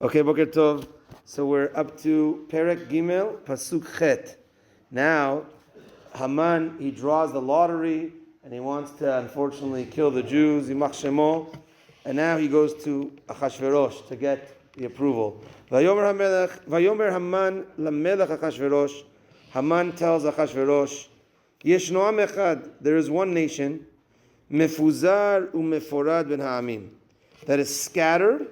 Okay, Boker Tov. So we're up to Perek Gimel, Pasuk Chet. Now, Haman, he draws the lottery, and he wants to, unfortunately, kill the Jews, Yimach Shemo, and now he goes to Achashverosh to get the approval. Vayomer Haman lamelech Achashverosh. Haman tells Achashverosh, Yeshno am echad, there is one nation, mefuzar umeforad ben ha'amim, that is scattered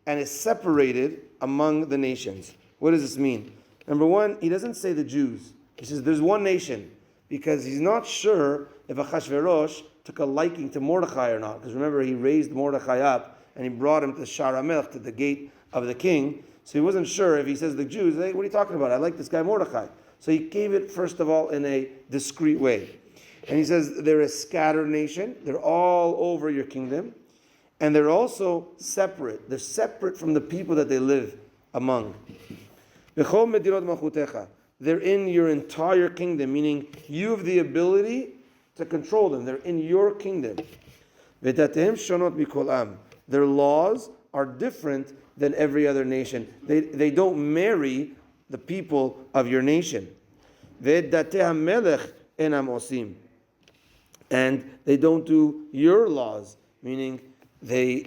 and is separated among the nations. What does this mean? Number one, he doesn't say the Jews. He says there's one nation, because he's not sure if Achashverosh took a liking to Mordechai or not. Because remember, he raised Mordechai up and he brought him to Shar HaMelech, to the gate of the king. So he wasn't sure if he says the Jews, hey, what are you talking about? I like this guy Mordechai. So he gave it, first of all, in a discreet way. And he says they're a scattered nation. They're all over your kingdom. And they're also separate. They're separate from the people that they live among. They're in your entire kingdom, meaning you have the ability to control them. They're in your kingdom. Their laws are different than every other nation. They don't marry the people of your nation. And they don't do your laws, meaning they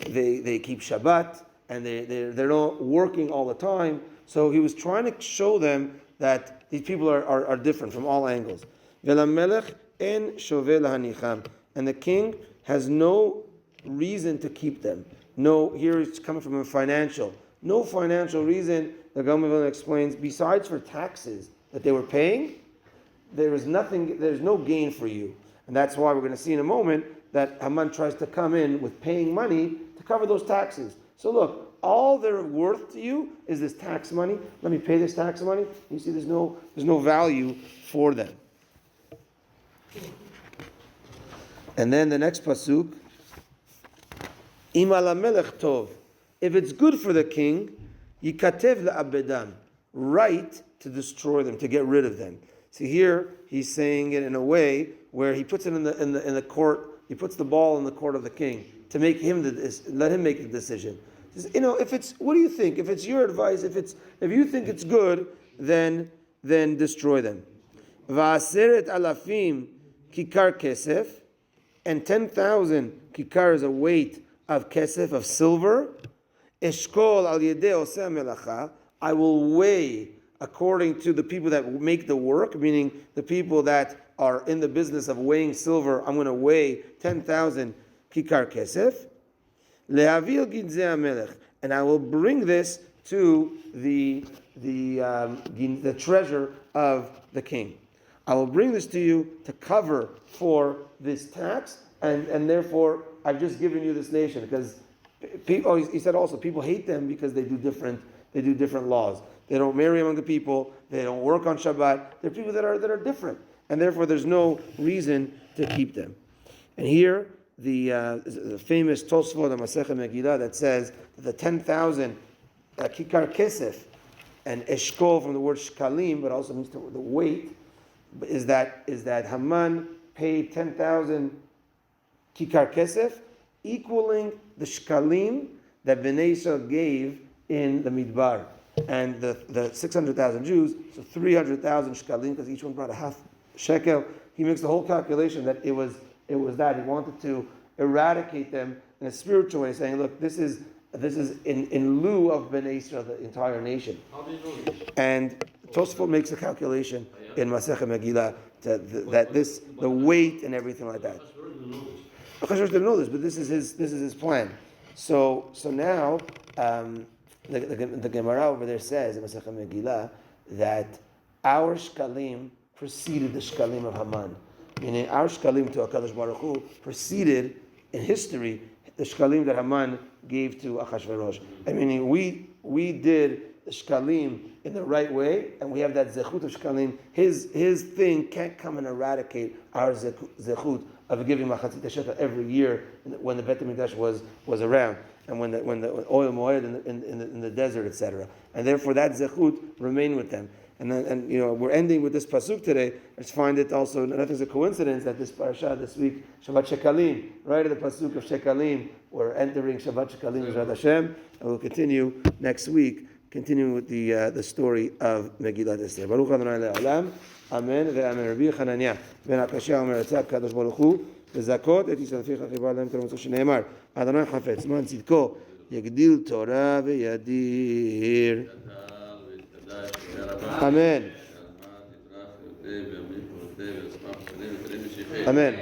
keep Shabbat, and they're not working all the time. So he was trying to show them that these people are different from all angles. And the king has no reason to keep them. No, here it's coming from a financial. No financial reason, the government explains, besides for taxes that they were paying, there's no gain for you. And that's why we're going to see in a moment that Haman tries to come in with paying money to cover those taxes. So look, all they're worth to you is this tax money. Let me pay this tax money. You see, there's no value for them. And then the next pasuk, Im ala melech tov. If it's good for the king, yikatev la'abedam, right to destroy them, to get rid of them. See, here he's saying it in a way where he puts it in the court. He puts the ball in the court of the king to make him let him make the decision. He says, if it's, what do you think? If it's your advice, if you think it's good, then destroy them. Va'aseret alafim kikar kesef, and 10,000 kikar is a weight of kesef, of silver. Eshkol al yedei oseh melacha, I will weigh according to the people that make the work, meaning the people that are in the business of weighing silver. I'm going to weigh 10,000 kikar kesef. Lehavil ginzei hamelech, and I will bring this to the treasure of the king. I will bring this to you to cover for this tax, and therefore I've just given you this nation, because people, he said also, people hate them because they do different laws. They don't marry among the people. They don't work on Shabbat. They're people that are different, and therefore there's no reason to keep them. And here the famous Tosfot, the Masechet Megilat, that says that the 10,000 kikar kesef, and eshkol from the word shkalim, but also means the weight, is that Haman paid 10,000 kikar kesef, equaling the shkalim that Bnei Yisrael gave in the Midbar. And the 600,000 Jews, so 300,000 shkalim, because each one brought a half shekel. He makes the whole calculation that it was that he wanted to eradicate them in a spiritual way, saying, look, this is in lieu of Bnei Yisrael, the entire nation. How do you know this? And Tosfot makes a calculation in Masechet Megillah that the weight and everything like that. Achashverosh didn't know this, but this is his plan. So now the Gemara over there says in Masechet Megillah that our shkalim preceded the shkalim of Haman. Meaning our shkalim to HaKadosh Baruch Hu preceded in history the shkalim that Haman gave to Achashverosh. I mean, we did the shkalim in the right way, and we have that zechut of shkalim. His thing can't come and eradicate our zechut of giving machatzit shekel every year when the Beit HaMikdash was around, and when the oil moed in the desert, etc. And therefore that zechut remained with them. And we're ending with this pasuk today. I just find it also, nothing's a coincidence that this parasha this week, Shabbat Shekalim, right at the pasuk of Shekalim, we're entering Shabbat Shekalim, Yizrat Hashem, and we'll continue next week, continuing with the story of Megilat Esther. Baruch Adonai le'olam, Amen ve'amen. Rabbi Chananya ben Akashia omer etzah kadosh baruch hu, וזכות את ישרתך חיבה להם תלמודו שנאמר, אדוני חפץ, זמן צדקו, יגדיל תורה וידיר. אמן. אמן.